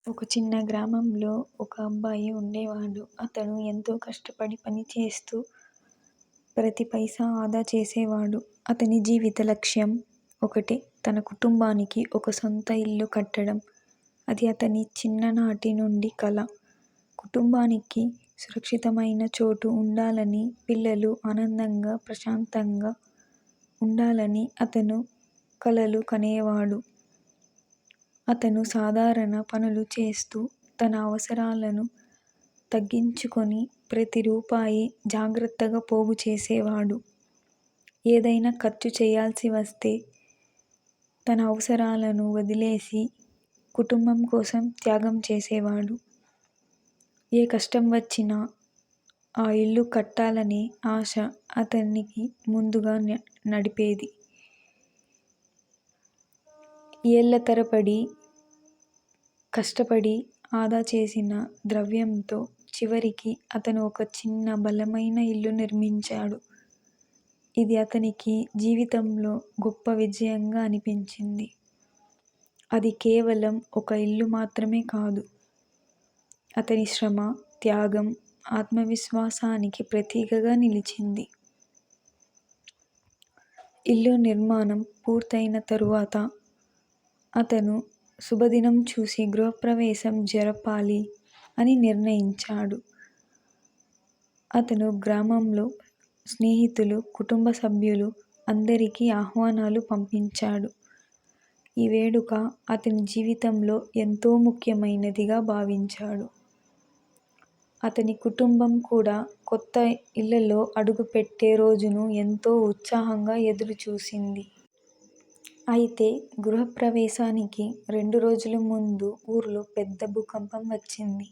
ఒక చిన్న గ్రామంలో ఒక అబ్బాయి ఉండేవాడు. అతను ఎంతో కష్టపడి పని చేస్తూ ప్రతి పైసా ఆదా చేసేవాడు. అతని జీవిత లక్ష్యం ఒకటే, తన కుటుంబానికి ఒక సొంత ఇల్లు కట్టడం. అది అతని చిన్ననాటి నుండి కల. కుటుంబానికి సురక్షితమైన చోటు ఉండాలని, పిల్లలు ఆనందంగా, ప్రశాంతంగా ఉండాలని అతను కలలు కనేవాడు. అతను సాధారణ పనులు చేస్తూ తన అవసరాలను తగ్గించుకొని ప్రతి రూపాయి జాగ్రత్తగా పోగు చేసేవాడు. ఏదైనా ఖర్చు చేయాల్సి వస్తే తన అవసరాలను వదిలేసి కుటుంబం కోసం త్యాగం చేసేవాడు. ఏ కష్టం వచ్చినా ఆ ఇల్లు కట్టాలనే ఆశ అతనికి ముందుగా నడిపేది. ఏళ్ల తరబడి కష్టపడి ఆదా చేసిన ద్రవ్యంతో చివరికి అతను ఒక చిన్న బలమైన ఇల్లు నిర్మించాడు. ఇది అతనికి జీవితంలో గొప్ప విజయంగా అనిపించింది. అది కేవలం ఒక ఇల్లు మాత్రమే కాదు, అతని శ్రమ, త్యాగం, ఆత్మవిశ్వాసానికి ప్రతీకగా నిలిచింది. ఇల్లు నిర్మాణం పూర్తయిన తరువాత అతను శుభదినం చూసి గృహప్రవేశం జరపాలి అని నిర్ణయించాడు. అతను గ్రామంలో స్నేహితులు, కుటుంబ సభ్యులు అందరికీ ఆహ్వానాలు పంపించాడు. ఈ వేడుక అతని జీవితంలో ఎంతో ముఖ్యమైనదిగా భావించాడు. అతని కుటుంబం కూడా కొత్త ఇళ్లలో అడుగుపెట్టే రోజును ఎంతో ఉత్సాహంగా ఎదురుచూసింది. అయితే గృహప్రవేశానికి 2 రోజుల ముందు ఊర్లో పెద్ద భూకంపం వచ్చింది.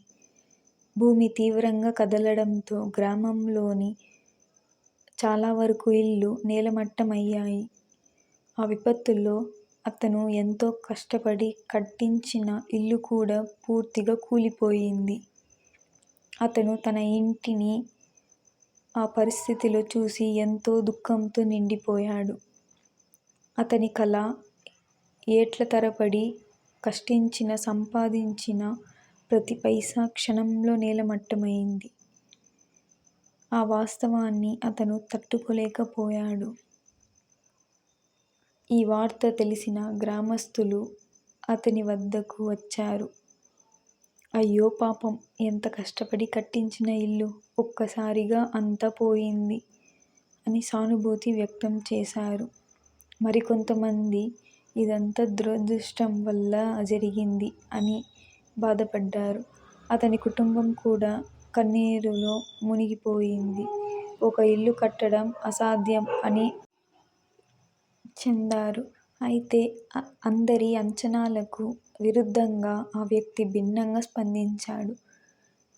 భూమి తీవ్రంగా కదలడంతో గ్రామంలోని చాలా వరకు ఇళ్లు నేలమట్టమయ్యాయి. ఆ విపత్తులో అతను ఎంతో కష్టపడి కట్టించిన ఇల్లు కూడా పూర్తిగా కూలిపోయింది. అతను తన ఇంటిని ఆ పరిస్థితిలో చూసి ఎంతో దుఃఖంతో నిండిపోయాడు. అతని కల, ఏళ్ల తరబడి కష్టించిన, సంపాదించిన ప్రతి పైసా క్షణంలో నేలమట్టమైంది. ఆ వాస్తవాన్ని అతను తట్టుకోలేకపోయాడు. ఈ వార్త తెలిసిన గ్రామస్తులు అతని వద్దకు వచ్చారు. అయ్యో పాపం, ఎంత కష్టపడి కట్టించిన ఇల్లు ఒక్కసారిగా అంతా పోయింది అని సానుభూతి వ్యక్తం చేశారు. మరికొంతమంది ఇదంతా దురదృష్టం వల్ల జరిగింది అని బాధపడ్డారు. అతని కుటుంబం కూడా కన్నీరులో మునిగిపోయింది. ఒక ఇల్లు కట్టడం అసాధ్యం అని చెందారు. అయితే అందరి అంచనాలకు విరుద్ధంగా ఆ వ్యక్తి భిన్నంగా స్పందించాడు.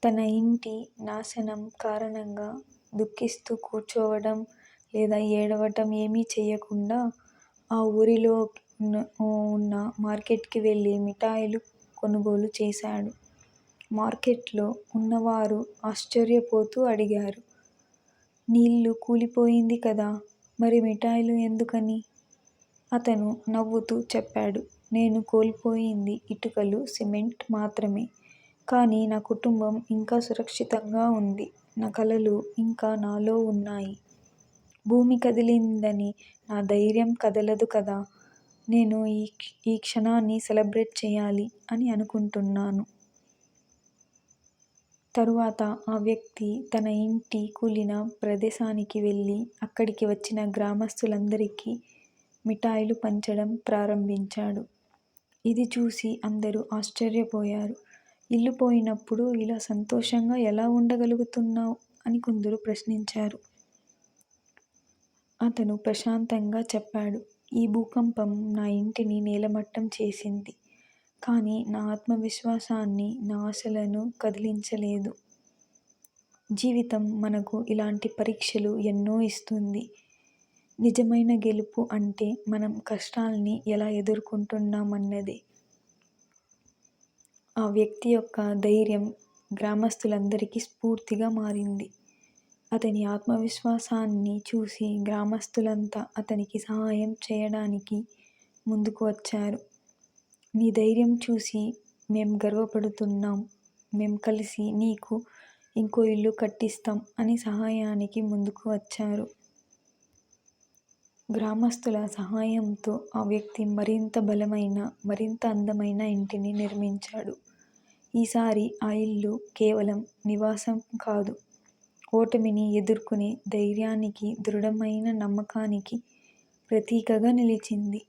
తన ఇంటి నాశనం కారణంగా దుఃఖిస్తూ కూర్చోవడం లేదా ఏడవటం ఏమీ చేయకుండా ఆ ఊరిలో ఉన్న మార్కెట్కి వెళ్లి మిఠాయిలు కొనుగోలు చేశాడు. మార్కెట్లో ఉన్నవారు ఆశ్చర్యపోతూ అడిగారు, నీ ఇల్లు కూలిపోయింది కదా, మరి మిఠాయిలు ఎందుకని? అతను నవ్వుతూ చెప్పాడు, నేను కోల్పోయింది ఇటుకలు, సిమెంట్ మాత్రమే. కానీ నా కుటుంబం ఇంకా సురక్షితంగా ఉంది. నా కలలు ఇంకా నాలో ఉన్నాయి. భూమి కదిలిందని నా ధైర్యం కదలదు కదా. నేను ఈ క్షణాన్ని సెలబ్రేట్ చేయాలి అని అనుకుంటున్నాను. తరువాత ఆ వ్యక్తి తన ఇంటి కూలిన ప్రదేశానికి వెళ్లి అక్కడికి వచ్చిన గ్రామస్తులందరికీ మిఠాయిలు పంచడం ప్రారంభించాడు. ఇది చూసి అందరూ ఆశ్చర్యపోయారు. ఇల్లు పోయినప్పుడు ఇలా సంతోషంగా ఎలా ఉండగలుగుతున్నావ్ అని కొందరు ప్రశ్నించారు. అతను ప్రశాంతంగా చెప్పాడు, ఈ భూకంపం నా ఇంటిని నేలమట్టం చేసింది. కానీ నా ఆత్మవిశ్వాసాన్ని, నా ఆశలను కదిలించలేదు. జీవితం మనకు ఇలాంటి పరీక్షలు ఎన్నో ఇస్తుంది. నిజమైన గెలుపు అంటే మనం కష్టాల్ని ఎలా ఎదుర్కొంటున్నామన్నదే. ఆ వ్యక్తి యొక్క ధైర్యం గ్రామస్తులందరికీ స్ఫూర్తిగా మారింది. అతని ఆత్మవిశ్వాసాన్ని చూసి గ్రామస్తులంతా అతనికి సహాయం చేయడానికి ముందుకు వచ్చారు. నీ ధైర్యం చూసి మేం గర్వపడుతున్నాం. మేం కలిసి నీకు ఇంకో ఇల్లు కట్టిస్తాం అని సహాయానికి ముందుకు వచ్చారు. గ్రామస్తుల సహాయంతో ఆ వ్యక్తి మరింత బలమైన, మరింత అందమైన ఇంటిని నిర్మించాడు. ఈసారి ఆ ఇల్లు కేవలం నివాసం కాదు, ఓటమిని ఎదుర్కొనే ధైర్యానికి, దృఢమైన నమ్మకానికి ప్రతీకగా నిలిచింది.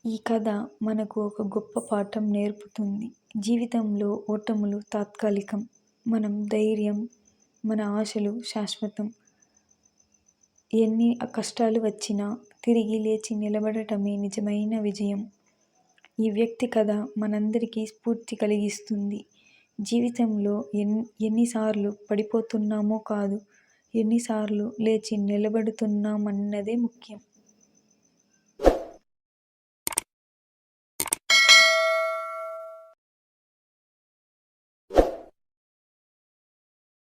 ఈ కథ మనకు ఒక గొప్ప పాఠం నేర్పుతుంది. జీవితంలో ఓటములు తాత్కాలికం. మనం ధైర్యం, మన ఆశలు శాశ్వతం. ఎన్ని కష్టాలు వచ్చినా తిరిగి లేచి నిలబడటమే నిజమైన విజయం. ఈ వ్యక్తి కథ మనందరికీ స్ఫూర్తి కలిగిస్తుంది. జీవితంలో ఎన్నిసార్లు పడిపోతున్నామో కాదు, ఎన్నిసార్లు లేచి నిలబడుతున్నామన్నదే ముఖ్యం.